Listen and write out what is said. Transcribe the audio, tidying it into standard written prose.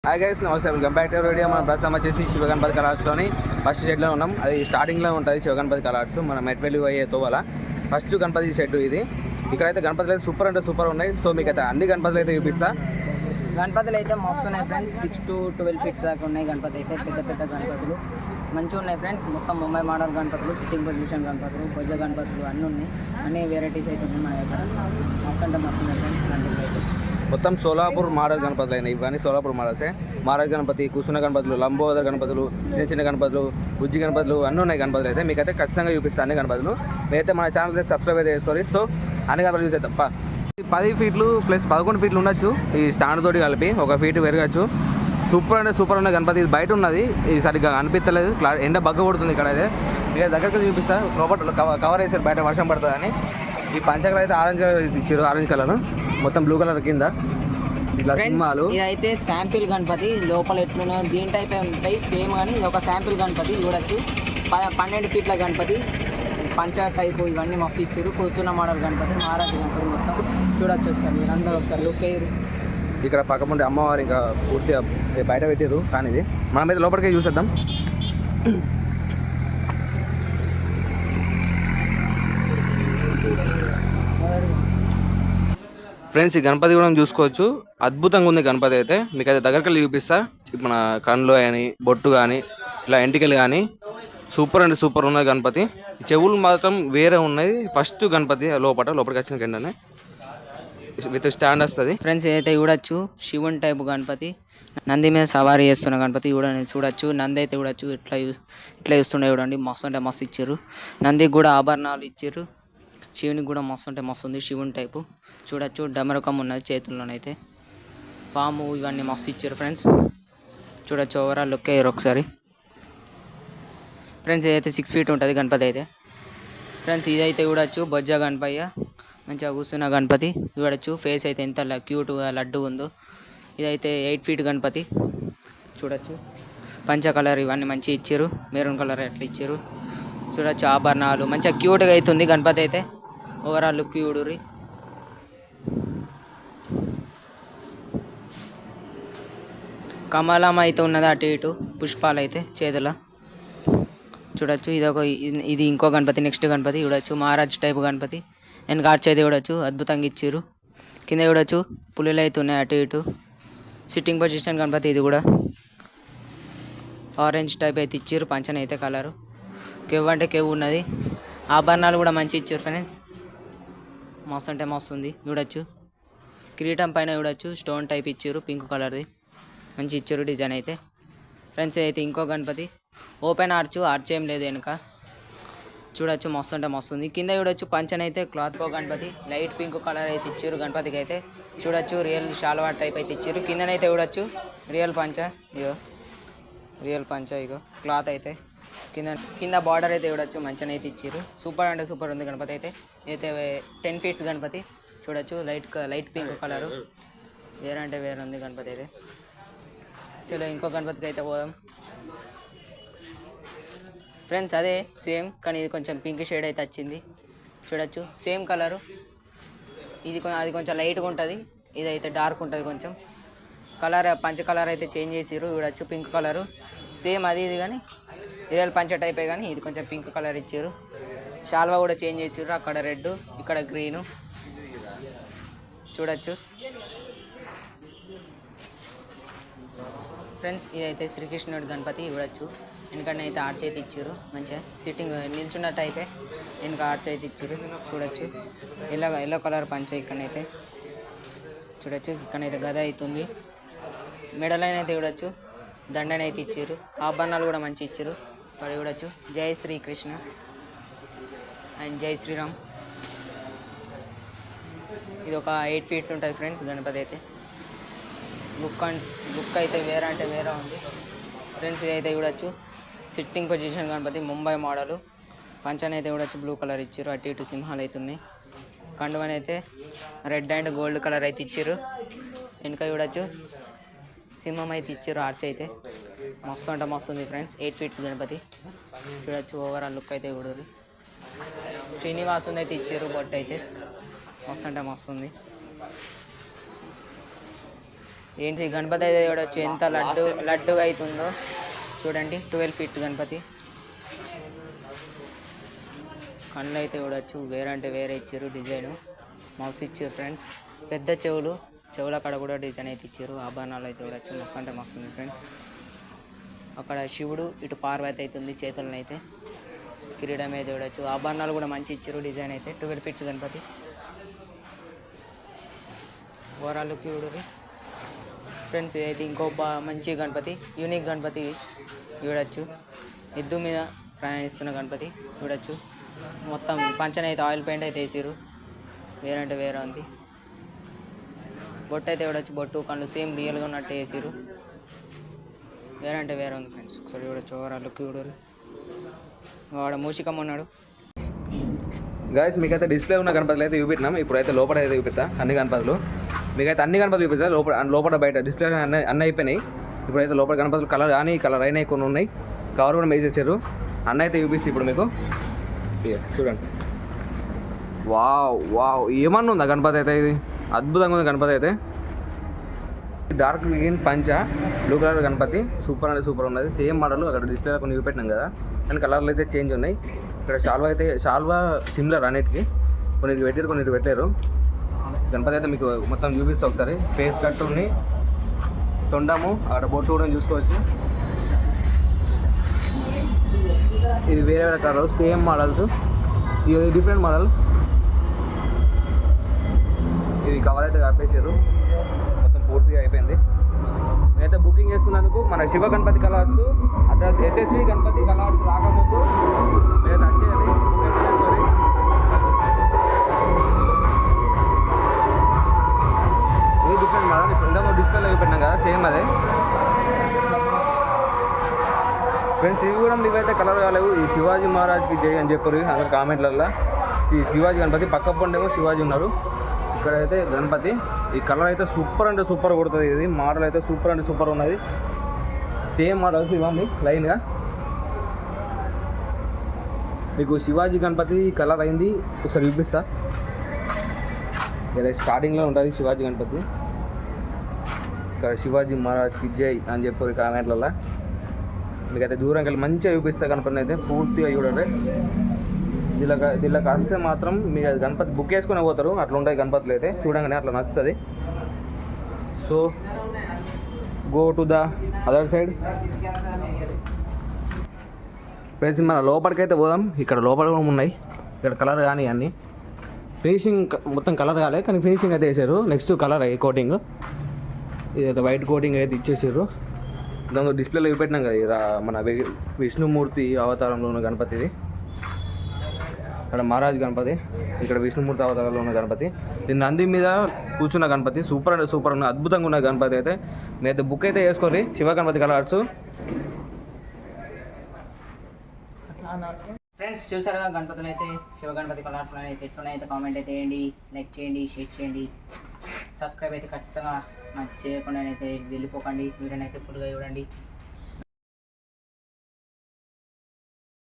Hi guys, నమస్తే. Welcome back to video. మన ప్రస్తుతం వచ్చేసి శివగణపతి కలర్స్లోని ఫస్ట్ షెడ్లో ఉన్నాం. అది స్టార్టింగ్లో ఉంటుంది శివగణపతి కలర్స్, మన మెట్వెల్లి పోయే తోవల ఫస్ట్ గణపతి షెడ్ ఇది. ఇక్కడైతే గణపతులు అయితే సూపర్ అంటే సూపర్ ఉన్నాయి. సో మీకు అయితే అన్ని గణపతులు అయితే చూపిస్తా. గణపతులు అయితే మస్తు ఉన్నాయి ఫ్రెండ్స్. 6 to 12 ఫీట్స్ దాకా ఉన్నాయి గణపతి అయితే. పెద్ద పెద్ద గణపతులు మంచిగా ఉన్నాయి ఫ్రెండ్స్. మొత్తం ముంబై మోడల్ గణపతులు, సిట్టింగ్ పొజిషన్ గణపతులు, బొజ్జ గణపతులు అన్నీ ఉన్నాయి. అన్ని వెరైటీస్ అయితే ఉన్నాయి మన దగ్గర. మస్తు అంటే మస్తు ఉన్నాయి ఫ్రెండ్స్ గణపతులు అయితే. మొత్తం సోలాపూర్ మోడల్ గణపతులు అయినాయి. ఇవన్నీ సోలాపూర్ మోడల్సే. మహారాజ్ గణపతి, కూర్చున్న గణపతులు, లంబోదర గణపతులు, చిన్న చిన్న గణపతులు, బుజ్జి గణపతులు అన్నీ ఉన్నాయి గణపతులు అయితే. మీకైతే ఖచ్చితంగా చూపిస్తాను అన్ని గణపతులు. మీరైతే మన ఛానల్ అయితే సబ్స్క్రైబ్ అయితే చేసుకోవాలి. సో అన్ని గణపతులు చూసే తప్ప 10 ఫీట్లు ప్లస్ 11 ఫీట్లు ఉండొచ్చు. ఈ స్టాండ్ తోటి కలిపి 1 ఫీట్ పెరగచ్చు. సూపర్ అంటే సూపర్ ఉన్న గణపతి. ఇది బయట ఉన్నది, ఇది సరిగ్గా అనిపించలేదు. ఎండ బగ్గ కొడుతుంది ఇక్కడ అయితే. ఇక దగ్గరికి చూపిస్తా. లోపల కవర్ వేసారు, బయట వర్షం పడుతుందని. ఈ పంచకలర్ అయితే ఆరెంజ్ కలర్ ఇచ్చారు, ఆరెంజ్ కలర్ మొత్తం బ్లూ కలర్ కింద ఇట్లా సినిమాలు. ఇదైతే శాంపిల్ గణపతి. లోపల ఎట్లున్నా దీని టైప్ ఉంటాయి సేమ్, కానీ ఇది ఒక శాంపిల్ గణపతి చూడొచ్చు. 12 ఫీట్ల గణపతి, పంచ టైపు ఇవన్నీ మస్తు ఇచ్చారు. కూర్చున్న మోడల్ గణపతి, మహారాజు గణపతి మొత్తం చూడొచ్చు. ఒకసారి మీరు అందరూ ఒకసారి లుక్ అయ్యారు. ఇక్కడ పక్కపుంటే అమ్మవారు ఇంకా పూర్తిగా బయట పెట్టారు. కానీ ఇది మనం అయితే లోపలికే చూసేద్దాం. ఫ్రెండ్స్, ఈ గణపతి కూడా చూసుకోవచ్చు. అద్భుతంగా ఉంది గణపతి అయితే. మీకు అయితే దగ్గరికి వెళ్ళి చూపిస్తా. మన కళ్ళు కానీ, బొట్టు కానీ, ఇలా ఎంటికలు కానీ సూపర్ అంటే సూపర్ ఉన్నది గణపతి. చెవులు మాత్రం వేరే ఉన్నాయి. ఫస్ట్ గణపతి లోపలికి వచ్చిన కిందనే విత్ స్టాండ్ వస్తుంది. ఫ్రెండ్స్ అయితే చూడొచ్చు, శివుని టైపు గణపతి. నంది మీద సవారీ చేస్తున్న గణపతి చూడొచ్చు. నంది అయితే చూడొచ్చు, ఇట్లా చూస్తుండే చూడండి. మస్తు అంటే మస్తు ఇచ్చారు. నందికి కూడా ఆభరణాలు ఇచ్చారు. శివునికి కూడా మస్తు అంటే మస్తు ఉంది. శివుని టైపు చూడొచ్చు. డమరకం ఉన్నది చేతుల్లోనైతే. పాము ఇవన్నీ మస్తు ఇచ్చారు ఫ్రెండ్స్. చూడొచ్చు. ఓవరాల్ లుక్ అయ్యారు ఒకసారి. ఫ్రెండ్స్ ఇదైతే 6 ఫీట్ ఉంటుంది గణపతి అయితే. ఫ్రెండ్స్ ఇదైతే చూడొచ్చు, బొజ్జ గణపయ్య మంచిగా కూర్చున్న గణపతి చూడొచ్చు. ఫేస్ అయితే ఎంత క్యూట్గా లడ్డు ఉందో. ఇదైతే 8 ఫీట్ గణపతి చూడొచ్చు. పంచ కలర్ ఇవన్నీ మంచిగా ఇచ్చారు. మెరూన్ కలర్ ఎట్లా ఇచ్చారు చూడొచ్చు. ఆభరణాలు మంచిగా క్యూట్గా అవుతుంది గణపతి అయితే. ఓవరాల్ లుక్ చూడుర్రి. కమలం అయితే ఉన్నది అటు ఇటు, పుష్పాలు అయితే చేతుల చూడొచ్చు. ఇది ఇంకో గణపతి, నెక్స్ట్ గణపతి చూడొచ్చు. మహారాజ్ టైపు గణపతి. వెనక ఆర్చ్ అయితే చూడొచ్చు, అద్భుతంగా ఇచ్చారు. కింద చూడొచ్చు, పులులు అయితే ఉన్నాయి అటు ఇటు. Sitting position Ganapati. ఇది కూడా ఆరెంజ్ టైప్ అయితే ఇచ్చారు. పంచన అయితే కలరు కెవ్వు అంటే కెవ్వు ఉన్నది. ఆభరణాలు కూడా మంచి ఇచ్చారు ఫ్రెండ్స్. మస్తు అంటే మస్తు ఉంది చూడొచ్చు. కిరీటం పైన చూడొచ్చు, స్టోన్ టైప్ ఇచ్చారు, పింక్ కలర్ది మంచి ఇచ్చారు డిజైన్ అయితే. ఫ్రెండ్స్ అయితే ఇంకో గణపతి, ఓపెన్ ఆర్చ్ ఏం లేదు వెనుక చూడొచ్చు. మస్తు అంటే మస్తు ఉంది. కింద చూడొచ్చు పంచన అయితే cloth Ganapati. Light pink colour అయితే ఇచ్చారు గణపతికి అయితే చూడొచ్చు. రియల్ షాల్వా టైప్ అయితే ఇచ్చారు. కిందనైతే చూడొచ్చు రియల్ పంచ. రియల్ పంచ ఇగో క్లాత్ అయితే. కింద బార్డర్ అయితే చూడొచ్చు, మంచిగా అయితే ఇచ్చారు. సూపర్ అంటే సూపర్ ఉంది గణపతి అయితే. అయితే 10 ఫీట్స్ గణపతి చూడొచ్చు. లైట్ పింక్ కలరు, వేరంటే వేరే ఉంది గణపతి అయితే. చలో ఇంకో గణపతికి అయితే పోదాం ఫ్రెండ్స్. అదే సేమ్, కానీ ఇది కొంచెం పింక్ షేడ్ అయితే వచ్చింది చూడొచ్చు. Same colour. అది కొంచెం లైట్గా ఉంటుంది, ఇదైతే డార్క్ ఉంటుంది కొంచెం. కలర్ పంచ కలర్ అయితే చేంజ్ చేసిర్రు చూడొచ్చు. పింక్ కలరు సేమ్ అది ఇది, కానీ రియల్ పంచ టైపే, కానీ ఇది కొంచెం పింక్ కలర్ ఇచ్చారు. షాల్వా కూడా చేంజ్ చేసిర్రు. అక్కడ రెడ్, ఇక్కడ గ్రీను చూడొచ్చు. ఫ్రెండ్స్ ఇదైతే శ్రీకృష్ణుడి గణపతి చూడొచ్చు. వెనకనే అయితే ఆర్చ్ అయితే ఇచ్చారు. మంచిగా సిట్టింగ్ నిల్చున్నట్టు అయితే వెనక ఆర్చ్ అయితే ఇచ్చారు చూడొచ్చు. ఎల్లో కలర్ పంచ ఇక్కడనైతే చూడొచ్చు. ఇక్కడనైతే గద అవుతుంది. మెడలైన అయితే చూడొచ్చు. దండనైతే ఇచ్చారు. ఆభరణాలు కూడా మంచి ఇచ్చారు. ఇక్కడ చూడొచ్చు జై శ్రీకృష్ణ అండ్ జై శ్రీరామ్. ఇది ఒక 8 ఫీట్స్ ఉంటుంది ఫ్రెండ్స్ గణపతి అయితే. లుక్ అయితే వేరే అంటే వేరే ఉంది ఫ్రెండ్స్. ఇదైతే చూడొచ్చు sitting position Ganapati, Mumbai model. పంచన అయితే చూడొచ్చు, బ్లూ కలర్ ఇచ్చారు. అటు ఇటు సింహాలు అయితే ఉన్నాయి. కండువని అయితే రెడ్ అండ్ గోల్డ్ కలర్ అయితే ఇచ్చారు. వెనుక చూడొచ్చు సింహం అయితే ఇచ్చారు. ఆర్చ్ అయితే మస్తు అంటే మస్తు ఉంది ఫ్రెండ్స్. 8 ఫీట్స్ గణపతి చూడొచ్చు. ఓవరాల్ లుక్ అయితే చూడరు. శ్రీనివాసుని అయితే ఇచ్చారు. బొట్టు అయితే మస్తు అంటే మస్తు ఉంది. ఏంటి గణపతి అయితే చూడొచ్చు ఎంత లడ్డుగా అవుతుందో చూడండి. 12 ఫీట్స్ గణపతి. కళ్ళు అయితే చూడొచ్చు వేరే అంటే వేరే ఇచ్చారు డిజైన్. మస్తు ఇచ్చారు ఫ్రెండ్స్. పెద్ద చెవుల కాడ కూడా డిజైన్ అయితే ఇచ్చారు. ఆభరణాలు అయితే చూడొచ్చు మస్తు అంటే మస్తు ఉంది ఫ్రెండ్స్. అక్కడ శివుడు, ఇటు పార్వతి అయితే ఉంది చేతులను అయితే. కిరీటం అయితే చూడొచ్చు. ఆభరణాలు కూడా మంచి ఇచ్చారు డిజైన్ అయితే. 12 ఫీట్స్ గణపతి. ఓవరాల్ లుక్ చూడరు ఫ్రెండ్స్. ఇదైతే ఇంకో మంచి గణపతి, యూనిక్ గణపతి చూడొచ్చు. ఎద్దు మీద ప్రయాణిస్తున్న గణపతి చూడొచ్చు. మొత్తం పంచన అయితే ఆయిల్ పెయింట్ అయితే వేసారు. వేరే అంటే వేరే ఉంది. బొట్టు అయితే చూడొచ్చు. బొట్టు కళ్ళు సేమ్ రియల్గా ఉన్నట్టు వేసారు. వేరే అంటే వేరే ఉంది ఫ్రెండ్స్. ఒకసారి చూడొచ్చు. ఓవరాల్ లుక్ చూడరు. వాడు మూషికమ్మ ఉన్నాడు. గైస్ మీకైతే డిస్ప్లే ఉన్న గణపతులు అయితే చూపెట్టినాం. ఇప్పుడైతే లోపల అయితే చూపిస్తా అన్ని గణపతులు. మీకైతే అన్ని గణపతులు చూపిస్తా. లోపల బయట డిస్ప్లే అన్నీ అయిపోయినాయి. ఇప్పుడైతే లోపల గణపతులు కలర్ కానీ కలర్ అయినాయి, కొన్ని ఉన్నాయి. కవర్ కూడా వేసేసారు. అన్న అయితే చూపిస్తే ఇప్పుడు మీకు చూడండి. వావ్ వావ్ ఏమన్నా ఉందా గణపతి అయితే. ఇది అద్భుతంగా ఉంది గణపతి అయితే. డార్క్ గ్రీన్ పంచ, బ్లూ కలర్ గణపతి సూపర్ అంటే సూపర్ ఉన్నది. సేమ్ మోడల్ అక్కడ డిస్ప్లే కొన్ని చూపెట్టినాం కదా, కానీ కలర్లు అయితే చేంజ్ ఉన్నాయి. ఇక్కడ షాల్వా సిమిలర్ అన్నిటికి. కొన్నిటికి పెట్టారు, కొన్నిటికి పెట్టారు. గణపతి అయితే మీకు మొత్తం చూపిస్తా ఒకసారి. ఫేస్ కట్ ఉంది, తొండము, అక్కడ బొట్టు కూడా చూసుకోవచ్చు. ఇది వేరే వేరే కలర్, సేమ్ మోడల్స్. ఇది డిఫరెంట్ మోడల్. ఇది కవర్ అయితే కప్పేసారు, మొత్తం పూర్తిగా అయిపోయింది. నేనైతే బుకింగ్ చేసుకున్నందుకు మన Shiva Ganapati colours address SSV Ganapati colours రాకముందు నేనైతే వచ్చేయాలి. ఇది డిఫరెంట్ మోడల్. ఇప్పుడు ఇందాక డిస్ప్లేలో చూపెట్టినాం కదా, సేమ్ అదే ఫ్రెండ్స్. ఇవి కూడా ఇవైతే కలర్ కాలేవు. ఈ శివాజీ మహారాజ్కి జై అని చెప్పారు అక్కడ కామెంట్లల్లో. ఈ శివాజీ గణపతి పక్క పండేమో శివాజీ ఉన్నారు. ఇక్కడైతే గణపతి. ఈ కలర్ అయితే సూపర్ అంటే సూపర్ కొడుతుంది. ఇది మోడల్ అయితే సూపర్ అంటే సూపర్ ఉన్నది. సేమ్ మోడల్స్ ఇవ్వండి లైన్గా. మీకు శివాజీ గణపతి కలర్ అయింది ఒకసారి చూపిస్తా. ఇలా స్టార్టింగ్లో ఉంటుంది శివాజీ గణపతి. ఇక్కడ శివాజీ మహారాజ్కి జై అని చెప్పారు కామెంట్లలో. మీకైతే దూరంకి వెళ్ళి మంచిగా చూపిస్తా గణపతిని అయితే పూర్తిగా చూడండి. దీనిలో కాస్తే మాత్రం మీరు గణపతి బుక్ చేసుకుని పోతారు. అట్లా ఉంటాయి గణపతులు అయితే చూడంగానే అట్లా నచ్చుతుంది. So go to the other side friends. మన లోపలికైతే పోదాం. ఇక్కడ లోపల కూడా ఉన్నాయి. ఇక్కడ కలర్ కానీ అన్నీ ఫినిషింగ్ మొత్తం కలర్ కాలే, కానీ ఫినిషింగ్ అయితే వేసారు. నెక్స్ట్ కలర్ అయ్యి కోటింగ్. ఇదైతే వైట్ కోటింగ్ అయితే ఇచ్చేసారు. దాంతో డిస్ప్లేలో చూపెట్టినాం కదా, ఇది మన విష్ణుమూర్తి అవతారంలో ఉన్న గణపతి. ఇది ఇక్కడ మహారాజ్ గణపతి, ఇక్కడ విష్ణుమూర్తి అవతారంలో ఉన్న గణపతి. దీని నంది మీద కూర్చున్న గణపతి సూపర్ అంటే సూపర్ ఉన్న అద్భుతంగా ఉన్న గణపతి అయితే. మీరైతే బుక్ అయితే వేసుకోండి శివ గణపతి కలర్స్. ఫ్రెండ్స్ చూసారుగా గణపతులు అయితే, శివ గణపతి కలర్స్ అయితే ఎట్లున్నాయితే కామెంట్ అయితే వేయండి, లైక్ చేయండి, షేర్ చేయండి, సబ్స్క్రైబ్ అయితే ఖచ్చితంగా చేయకుండా అయితే వెళ్ళిపోకండి. వీడియోని అయితే ఫుల్గా చూడండి.